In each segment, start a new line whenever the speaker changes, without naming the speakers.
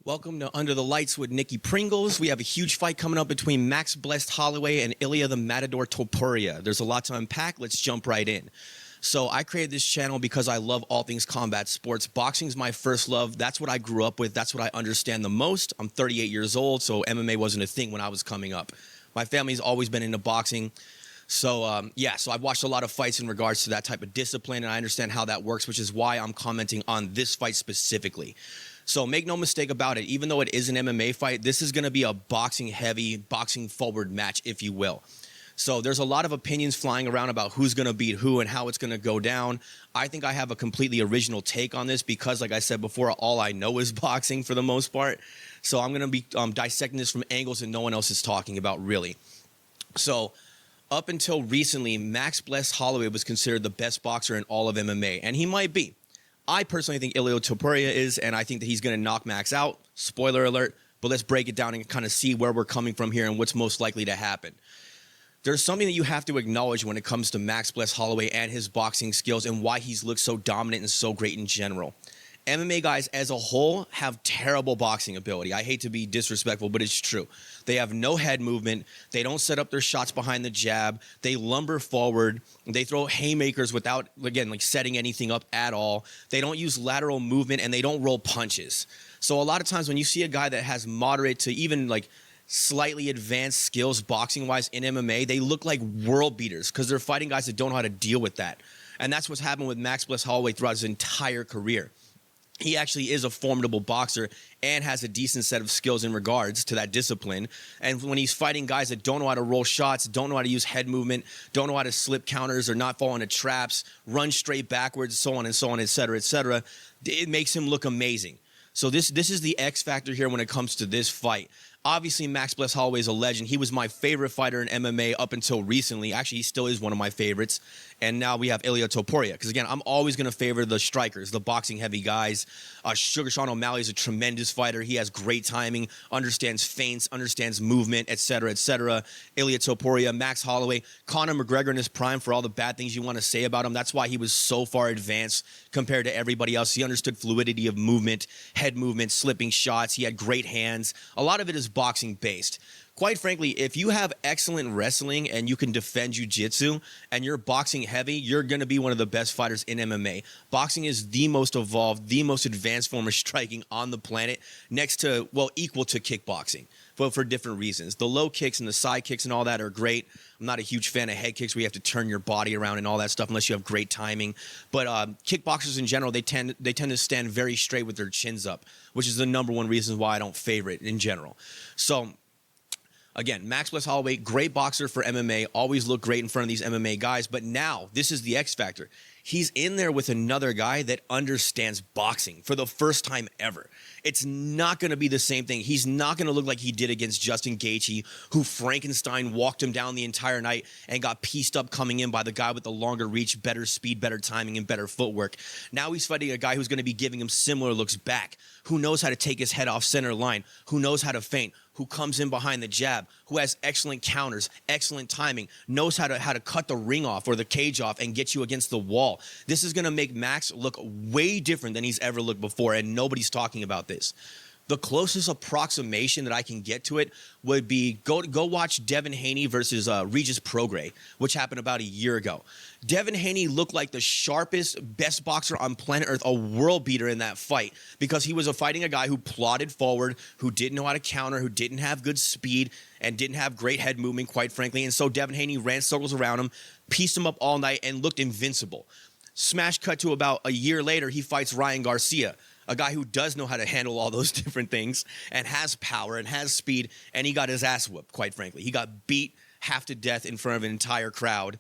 Welcome to Under the Lights with Nicky Pringles. We have a huge fight coming up between Max Blessed Holloway and Ilia the Matador Topuria. There's a lot to unpack. Let's jump right in. So I created this channel because I love all things combat sports. Boxing's my first love. That's what I grew up with. That's what I understand the most. I'm 38 years old, so MMA wasn't a thing when I was coming up. My family's always been into boxing. So, so I've watched a lot of fights in regards to that type of discipline, and I understand how that works, which is why I'm commenting on this fight specifically. So make no mistake about it, even though it is an MMA fight, this is going to be a boxing-heavy, boxing-forward match, if you will. So there's a lot of opinions flying around about who's going to beat who and how it's going to go down. I think I have a completely original take on this because, like I said before, all I know is boxing for the most part. So I'm going to be dissecting this from angles that no one else is talking about, really. So up until recently, Max Blessed Holloway was considered the best boxer in all of MMA, and he might be. I personally think Ilia Topuria-Is, and I think that he's going to knock Max out. Spoiler alert, but let's break it down and kind of see where we're coming from here and what's most likely to happen. There's something that you have to acknowledge when it comes to Max Blessed Holloway and his boxing skills and why he's looked so dominant and so great in general. MMA guys as a whole have terrible boxing ability. I hate to be disrespectful, but it's true. They have no head movement. They don't set up their shots behind the jab. They lumber forward. They throw haymakers without, again, like setting anything up at all. They don't use lateral movement, and they don't roll punches. So a lot of times when you see a guy that has moderate to even like slightly advanced skills boxing-wise in MMA, they look like world beaters because they're fighting guys that don't know how to deal with that. And that's what's happened with Max Blessed Holloway throughout his entire career. He actually is a formidable boxer and has a decent set of skills in regards to that discipline. And when he's fighting guys that don't know how to roll shots, don't know how to use head movement, don't know how to slip counters or not fall into traps, run straight backwards, so on, et cetera, it makes him look amazing. So this is the X factor here when it comes to this fight. Obviously, Max Blessed Holloway is a legend. He was my favorite fighter in MMA up until recently. Actually, he still is one of my favorites. And now we have Ilia Topuria. Because, again, I'm always going to favor the strikers, the boxing-heavy guys. Sugar Sean O'Malley is a tremendous fighter. He has great timing, understands feints, understands movement, et cetera, et cetera. Ilia Topuria, Max Holloway, Conor McGregor in his prime for all the bad things you want to say about him. That's why he was so far advanced compared to everybody else. He understood fluidity of movement, head movement, slipping shots. He had great hands. A lot of it is boxing-based. Quite frankly, if you have excellent wrestling and you can defend jiu-jitsu and you're boxing heavy, you're going to be one of the best fighters in MMA. Boxing is the most evolved, the most advanced form of striking on the planet, next to, well, equal to kickboxing, but for different reasons. The low kicks and the side kicks and all that are great. I'm not a huge fan of head kicks where you have to turn your body around and all that stuff unless you have great timing. But kickboxers in general, they tend to stand very straight with their chins up, which is the #1 reason why I don't favor it in general. So again, Max Blessed Holloway, great boxer for MMA, always looked great in front of these MMA guys, but now this is the X factor. He's in there with another guy that understands boxing for the first time ever. It's not going to be the same thing. He's not going to look like he did against Justin Gaethje, who Frankenstein walked him down the entire night and got pieced up coming in by the guy with the longer reach, better speed, better timing, and better footwork. Now he's fighting a guy who's going to be giving him similar looks back, who knows how to take his head off center line, who knows how to feint, who comes in behind the jab, who has excellent counters, excellent timing, knows how to cut the ring off or the cage off and get you against the wall. This is going to make Max look way different than he's ever looked before, and nobody's talking about this. The closest approximation that I can get to it would be go watch Devin Haney versus Regis Prograis, which happened about a year ago. Devin Haney looked like the sharpest, best boxer on planet Earth, a world beater in that fight, because he was fighting a guy who plodded forward, who didn't know how to counter, who didn't have good speed, and didn't have great head movement, quite frankly. And so Devin Haney ran circles around him, pieced him up all night, and looked invincible. Smash cut to about a year later, he fights Ryan Garcia, a guy who does know how to handle all those different things and has power and has speed, and he got his ass whooped, quite frankly. He got beat half to death in front of an entire crowd.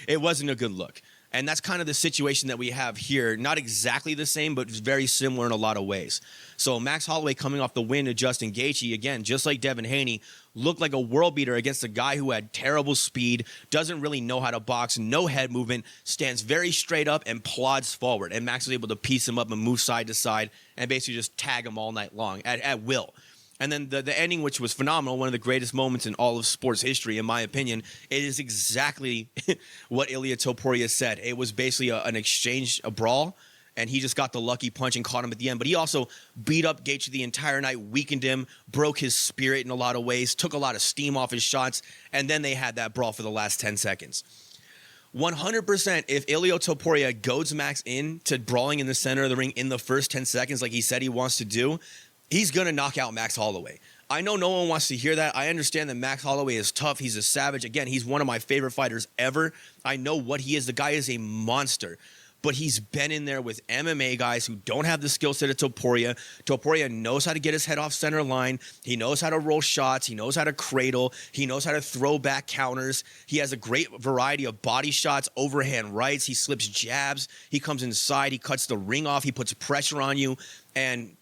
It wasn't a good look. And that's kind of the situation that we have here. Not exactly the same, but very similar in a lot of ways. So Max Holloway coming off the win to Justin Gaethje, again, just like Devin Haney, looked like a world beater against a guy who had terrible speed, doesn't really know how to box, no head movement, stands very straight up and plods forward. And Max was able to piece him up and move side to side and basically just tag him all night long at will. And then the ending, which was phenomenal, one of the greatest moments in all of sports history, in my opinion, it is exactly what Ilia Topuria said. It was basically an exchange, a brawl, and he just got the lucky punch and caught him at the end. But he also beat up Gaethje the entire night, weakened him, broke his spirit in a lot of ways, took a lot of steam off his shots, and then they had that brawl for the last 10 seconds. 100%, if Ilia Topuria goads Max into brawling in the center of the ring in the first 10 seconds like he said he wants to do, he's going to knock out Max Holloway. I know no one wants to hear that. I understand that Max Holloway is tough. He's a savage. Again, he's one of my favorite fighters ever. I know what he is. The guy is a monster. But he's been in there with MMA guys who don't have the skill set of Topuria. Topuria knows how to get his head off center line. He knows how to roll shots. He knows how to cradle. He knows how to throw back counters. He has a great variety of body shots, overhand rights. He slips jabs. He comes inside. He cuts the ring off. He puts pressure on you. And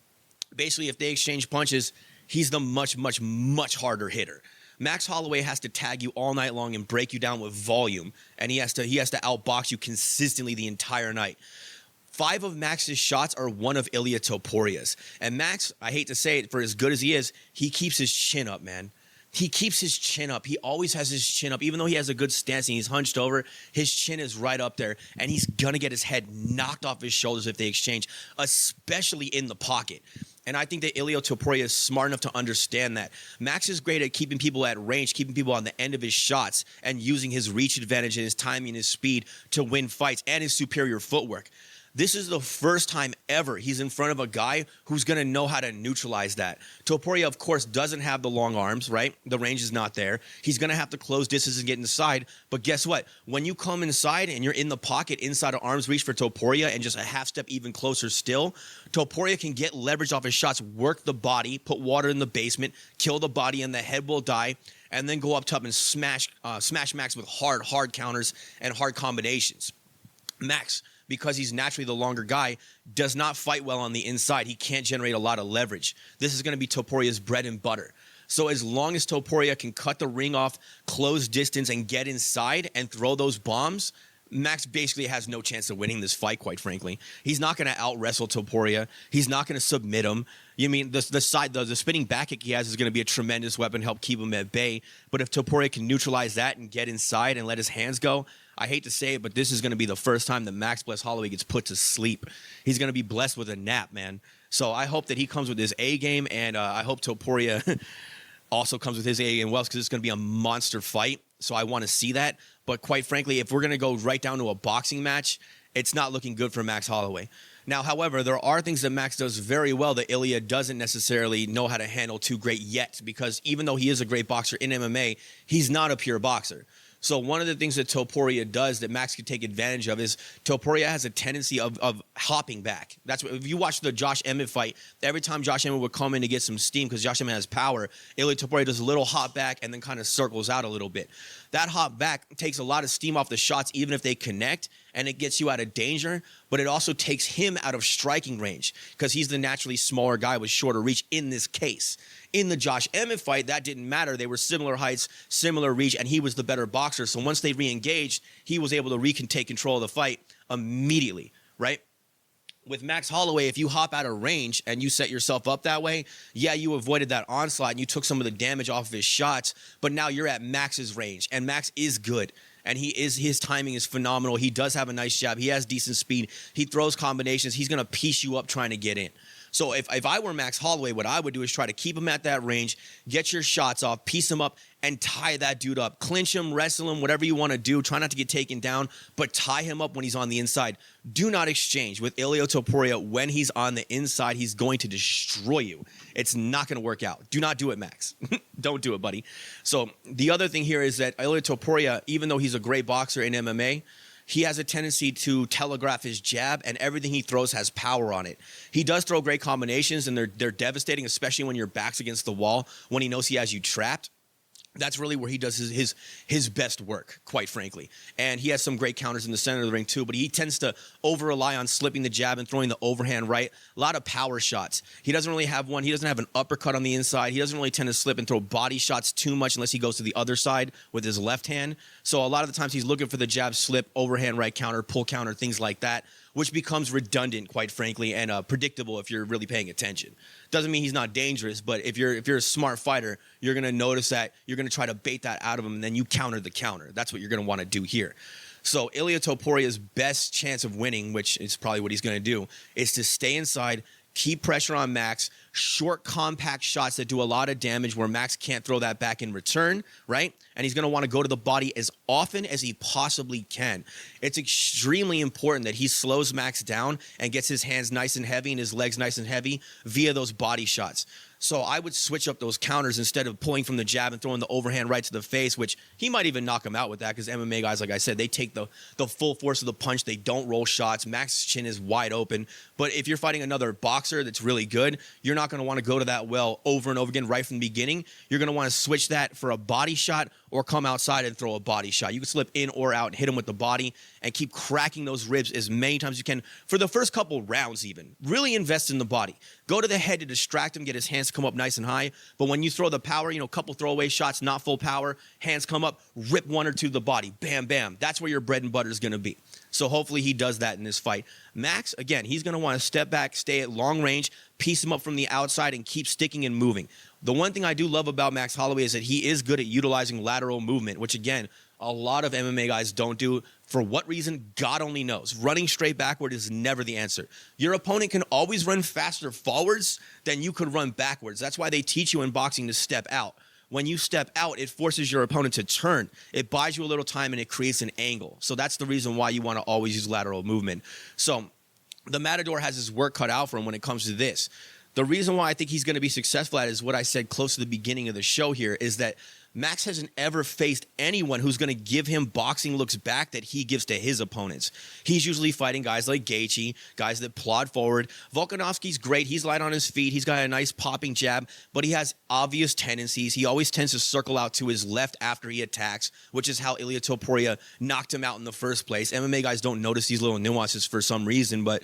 basically, if they exchange punches, he's the much, much, much harder hitter. Max Holloway has to tag you all night long and break you down with volume, and he has to outbox you consistently the entire night. 5 of Max's shots are one of Ilia Topuria's. And Max, I hate to say it, for as good as he is, he keeps his chin up, man. He keeps his chin up. He always has his chin up. Even though he has a good stance and he's hunched over, his chin is right up there, and he's going to get his head knocked off his shoulders if they exchange, especially in the pocket. And I think that Ilia Topuria is smart enough to understand that. Max is great at keeping people at range, keeping people on the end of his shots, and using his reach advantage and his timing and his speed to win fights and his superior footwork. This is the first time ever he's in front of a guy who's going to know how to neutralize that. Topuria, of course, doesn't have the long arms, right? The range is not there. He's going to have to close distance and get inside. But guess what? When you come inside and you're in the pocket inside of arm's reach for Topuria and just a half step even closer still, Topuria can get leverage off his shots, work the body, put water in the basement, kill the body, and the head will die, and then go up top and smash Max with hard counters and hard combinations. Max, because he's naturally the longer guy, does not fight well on the inside. He can't generate a lot of leverage. This is going to be Topuria's bread and butter. So as long as Topuria can cut the ring off, close distance, and get inside and throw those bombs, Max basically has no chance of winning this fight, quite frankly. He's not going to out-wrestle Topuria. He's not going to submit him. You mean the spinning back kick he has is going to be a tremendous weapon, help keep him at bay. But if Topuria can neutralize that and get inside and let his hands go, I hate to say it, but this is going to be the first time that Max Bless Holloway gets put to sleep. He's going to be blessed with a nap, man. So I hope that he comes with his A game, and I hope Topuria also comes with his A game well, because it's going to be a monster fight. So I want to see that. But quite frankly, if we're going to go right down to a boxing match, it's not looking good for Max Holloway. Now, however, there are things that Max does very well that Ilia doesn't necessarily know how to handle too great yet, because even though he is a great boxer in MMA, he's not a pure boxer. So one of the things that Topuria does that Max can take advantage of is Topuria has a tendency of hopping back. That's what, if you watch the Josh Emmett fight, every time Josh Emmett would come in to get some steam because Josh Emmett has power, Ilia Topuria does a little hop back and then kind of circles out a little bit. That hop back takes a lot of steam off the shots, even if they connect, and it gets you out of danger, but it also takes him out of striking range because he's the naturally smaller guy with shorter reach in this case. In the Josh Emmett fight, that didn't matter. They were similar heights, similar reach, and he was the better boxer. So once they re-engaged, he was able to take control of the fight immediately, right? With Max Holloway, if you hop out of range and you set yourself up that way, yeah, you avoided that onslaught and you took some of the damage off of his shots, but now you're at Max's range, and Max is good. And his timing is phenomenal. He does have a nice jab. He has decent speed. He throws combinations. He's going to piece you up trying to get in. So if I were Max Holloway, what I would do is try to keep him at that range, get your shots off, piece him up, and tie that dude up. Clinch him, wrestle him, whatever you want to do. Try not to get taken down, but tie him up when he's on the inside. Do not exchange with Ilia Topuria. When he's on the inside, he's going to destroy you. It's not going to work out. Do not do it, Max. Don't do it, buddy. So the other thing here is that Ilia Topuria, even though he's a great boxer in MMA, he has a tendency to telegraph his jab, and everything he throws has power on it. He does throw great combinations, and they're devastating, especially when your back's against the wall, when he knows he has you trapped. That's really where he does his best work, quite frankly. And he has some great counters in the center of the ring too, but he tends to over-rely on slipping the jab and throwing the overhand right. A lot of power shots. He doesn't really have one. He doesn't have an uppercut on the inside. He doesn't really tend to slip and throw body shots too much unless he goes to the other side with his left hand. So a lot of the times he's looking for the jab, slip, overhand right counter, pull counter, things like that, which becomes redundant, quite frankly, and predictable if you're really paying attention. Doesn't mean he's not dangerous, but if you're a smart fighter, you're going to notice that. You're going to try to bait that out of him, and then you counter the counter. That's what you're going to want to do here. So Ilia Topuria's best chance of winning, which is probably what he's going to do, is to stay inside, keep pressure on Max, short, compact shots that do a lot of damage where Max can't throw that back in return, right? And he's going to want to go to the body as often as he possibly can. It's extremely important that he slows Max down and gets his hands nice and heavy and his legs nice and heavy via those body shots. So I would switch up those counters instead of pulling from the jab and throwing the overhand right to the face, which he might even knock him out with that because MMA guys, like I said, they take the full force of the punch. They don't roll shots. Max's chin is wide open. But if you're fighting another boxer that's really good, you're not going to want to go to that well over and over again right from the beginning. You're going to want to switch that for a body shot or come outside and throw a body shot. You can slip in or out and hit him with the body and keep cracking those ribs as many times as you can for the first couple rounds even. Really invest in the body. Go to the head to distract him, get his hands to come up nice and high. But when you throw the power, a couple throwaway shots, not full power, hands come up, rip one or two to the body. Bam, bam. That's where your bread and butter is going to be. So hopefully he does that in this fight. Max, again, he's going to want to step back, stay at long range, piece him up from the outside, and keep sticking and moving. The one thing I do love about Max Holloway is that he is good at utilizing lateral movement, which, again, a lot of MMA guys don't do. For what reason, God only knows. Running straight backward is never the answer. Your opponent can always run faster forwards than you could run backwards. That's why they teach you in boxing to step out. When you step out, it forces your opponent to turn. It buys you a little time and it creates an angle. So that's the reason why you want to always use lateral movement. So the Matador has his work cut out for him when it comes to this. The reason why I think he's going to be successful at it is what I said close to the beginning of the show here, is that Max hasn't ever faced anyone who's going to give him boxing looks back that he gives to his opponents. He's usually fighting guys like Gaethje, guys that plod forward. Volkanovski's great. He's light on his feet. He's got a nice popping jab, but he has obvious tendencies. He always tends to circle out to his left after he attacks, which is how Ilia Topuria knocked him out in the first place. MMA guys don't notice these little nuances for some reason, but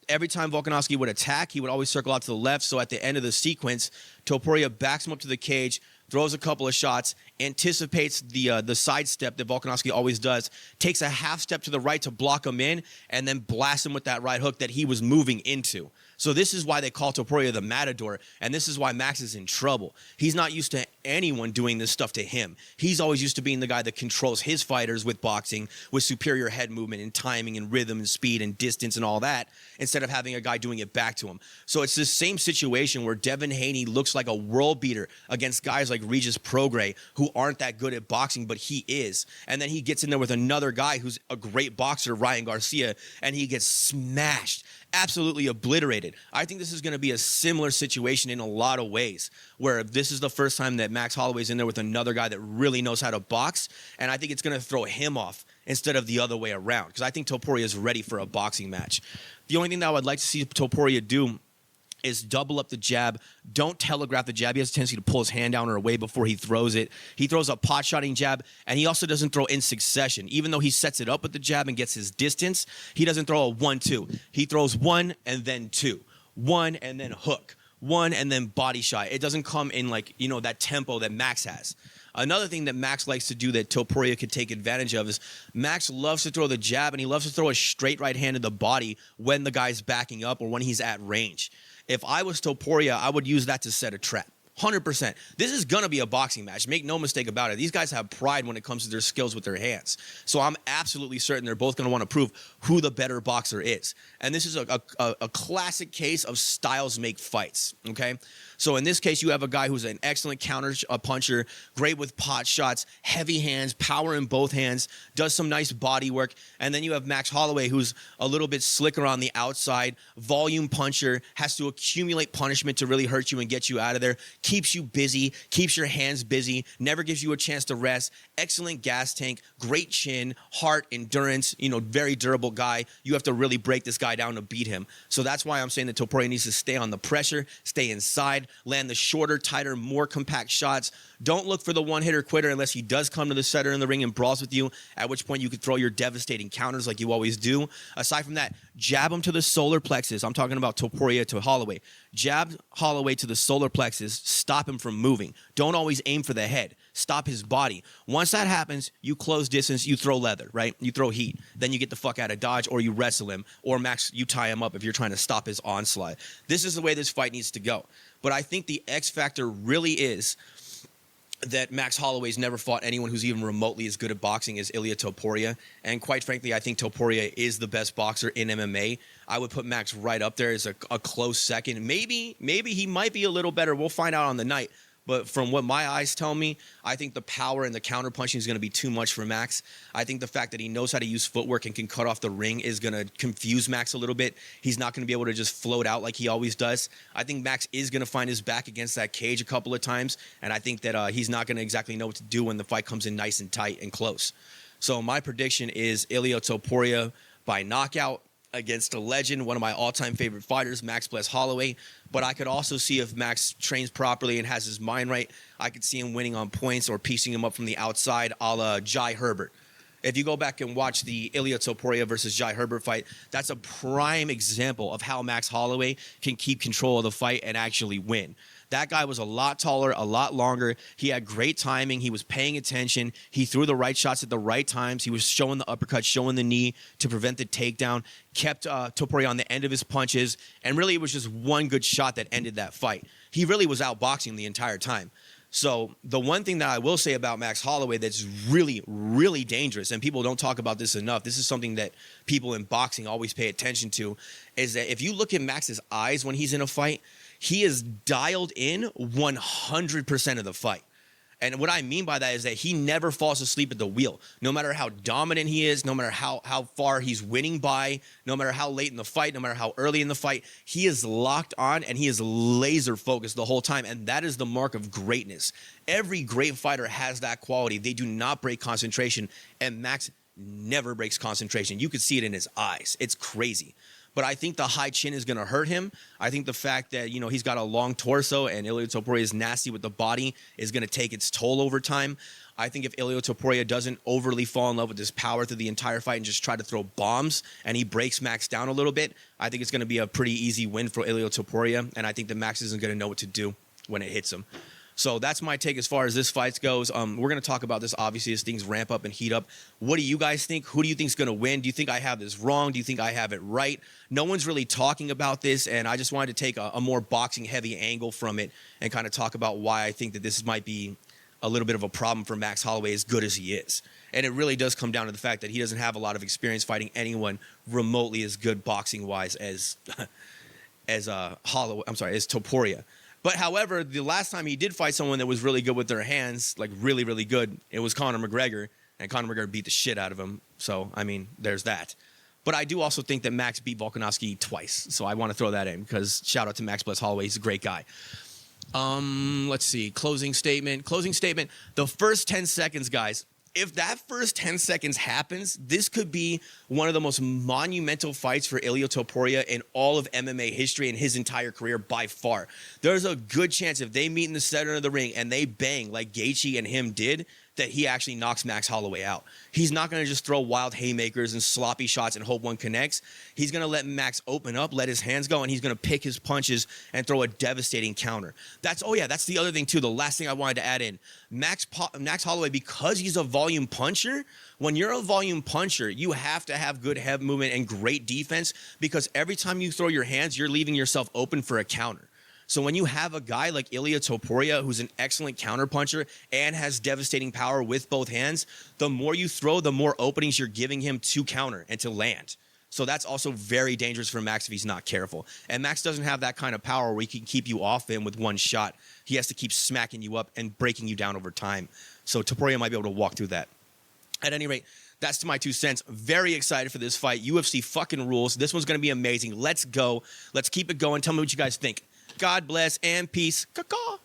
every time Volkanovski would attack, he would always circle out to the left. So at the end of the sequence, Topuria backs him up to the cage, throws a couple of shots, anticipates the sidestep that Volkanovski always does, takes a half step to the right to block him in, and then blasts him with that right hook that he was moving into. So this is why they call Topuria the Matador, and this is why Max is in trouble. He's not used to anyone doing this stuff to him. He's always used to being the guy that controls his fighters with boxing, with superior head movement and timing and rhythm and speed and distance and all that, instead of having a guy doing it back to him. So it's this same situation where Devin Haney looks like a world beater against guys like Regis Prograis, who aren't that good at boxing, but he is. And then he gets in there with another guy who's a great boxer, Ryan Garcia, and he gets smashed, absolutely obliterated. I think this is going to be a similar situation in a lot of ways, where this is the first time that Max Holloway's in there with another guy that really knows how to box, and I think it's going to throw him off instead of the other way around, because I think Topuria is ready for a boxing match. The only thing that I would like to see Topuria do is double up the jab. Don't telegraph the jab. He has a tendency to pull his hand down or away before he throws it. He throws a pot-shotting jab, and he also doesn't throw in succession. Even though he sets it up with the jab and gets his distance, he doesn't throw a 1-2. He throws 1 and then 2. 1 and then hook. 1 and then body shot. It doesn't come in that tempo that Max has. Another thing that Max likes to do that Topuria could take advantage of is Max loves to throw the jab, and he loves to throw a straight right hand to the body when the guy's backing up or when he's at range. If I was Topuria, I would use that to set a trap. 100%. This is going to be a boxing match. Make no mistake about it. These guys have pride when it comes to their skills with their hands. So I'm absolutely certain they're both going to want to prove who the better boxer is. And this is a classic case of styles make fights, okay? So in this case, you have a guy who's an excellent counter puncher, great with pot shots, heavy hands, power in both hands, does some nice body work. And then you have Max Holloway, who's a little bit slicker on the outside, volume puncher, has to accumulate punishment to really hurt you and get you out of there, keeps you busy, keeps your hands busy, never gives you a chance to rest, excellent gas tank, great chin, heart, endurance, very durable guy. You have to really break this guy down to beat him. So that's why I'm saying that Topuria needs to stay on the pressure, stay inside, land the shorter, tighter, more compact shots. Don't look for the one-hitter quitter unless he does come to the center in the ring and brawls with you, at which point you could throw your devastating counters like you always do. Aside from that, jab him to the solar plexus. I'm talking about Topuria to Holloway. Jab Holloway to the solar plexus. Stop him from moving. Don't always aim for the head. Stop his body. Once that happens, you close distance, you throw leather, right? You throw heat. Then you get the fuck out of dodge, or you wrestle him, or Max, you tie him up if you're trying to stop his onslaught. This is the way this fight needs to go. But I think the X factor really is that Max Holloway's never fought anyone who's even remotely as good at boxing as Ilia Topuria. And quite frankly, I think Topuria is the best boxer in MMA. I would put Max right up there as a close second. Maybe he might be a little better. We'll find out on the night. But from what my eyes tell me, I think the power and the counter punching is going to be too much for Max. I think the fact that he knows how to use footwork and can cut off the ring is going to confuse Max a little bit. He's not going to be able to just float out like he always does. I think Max is going to find his back against that cage a couple of times, and I think that he's not going to exactly know what to do when the fight comes in nice and tight and close. So my prediction is Ilia Topuria by knockout against a legend, one of my all-time favorite fighters, Max Holloway. But I could also see if Max trains properly and has his mind right, I could see him winning on points or piecing him up from the outside a la Jai Herbert. If you go back and watch the Ilia Topuria versus Jai Herbert fight, that's a prime example of how Max Holloway can keep control of the fight and actually win. That guy was a lot taller, a lot longer. He had great timing. He was paying attention. He threw the right shots at the right times. He was showing the uppercut, showing the knee to prevent the takedown, kept Topuria on the end of his punches, and really it was just one good shot that ended that fight. He really was outboxing the entire time. So the one thing that I will say about Max Holloway that's really, really dangerous, and people don't talk about this enough, this is something that people in boxing always pay attention to, is that if you look at Max's eyes when he's in a fight, he is dialed in 100% of the fight. And what I mean by that is that he never falls asleep at the wheel. No matter how dominant he is, no matter how far he's winning by, no matter how late in the fight, no matter how early in the fight, he is locked on and he is laser focused the whole time. And that is the mark of greatness. Every great fighter has that quality. They do not break concentration. And Max never breaks concentration. You could see it in his eyes. It's crazy. But I think the high chin is going to hurt him. I think the fact that, you know, he's got a long torso and Ilia Topuria is nasty with the body is going to take its toll over time. I think if Ilia Topuria doesn't overly fall in love with his power through the entire fight and just try to throw bombs and he breaks Max down a little bit, I think it's going to be a pretty easy win for Ilia Topuria. And I think that Max isn't going to know what to do when it hits him. So that's my take as far as this fight goes. We're going to talk about this, obviously, as things ramp up and heat up. What do you guys think? Who do you think is going to win? Do you think I have this wrong? Do you think I have it right? No one's really talking about this, and I just wanted to take a more boxing-heavy angle from it and kind of talk about why I think that this might be a little bit of a problem for Max Holloway, as good as he is. And it really does come down to the fact that he doesn't have a lot of experience fighting anyone remotely as good boxing-wise as Topuria. But however, the last time he did fight someone that was really good with their hands, like really, really good, it was Conor McGregor, and Conor McGregor beat the shit out of him. So, I mean, there's that. But I do also think that Max beat Volkanovski twice. So I want to throw that in because shout out to Max Holloway. He's a great guy. Let's see. Closing statement. The first 10 seconds, guys. If that first 10 seconds happens, this could be one of the most monumental fights for Ilia Topuria in all of MMA history in his entire career by far. There's a good chance if they meet in the center of the ring and they bang like Gaethje and him did, that he actually knocks Max Holloway out. He's not going to just throw wild haymakers and sloppy shots and hope one connects. He's going to let Max open up, let his hands go, and he's going to pick his punches and throw a devastating counter. That's the other thing too. The last thing I wanted to add in, Max Holloway, because he's a volume puncher, when you're a volume puncher, you have to have good head movement and great defense because every time you throw your hands, you're leaving yourself open for a counter. So when you have a guy like Ilia Topuria, who's an excellent counterpuncher and has devastating power with both hands, the more you throw, the more openings you're giving him to counter and to land. So that's also very dangerous for Max if he's not careful. And Max doesn't have that kind of power where he can keep you off him with one shot. He has to keep smacking you up and breaking you down over time. So Topuria might be able to walk through that. At any rate, that's my 2 cents. Very excited for this fight. UFC fucking rules. This one's going to be amazing. Let's go. Let's keep it going. Tell me what you guys think. God bless and peace. Caw-caw.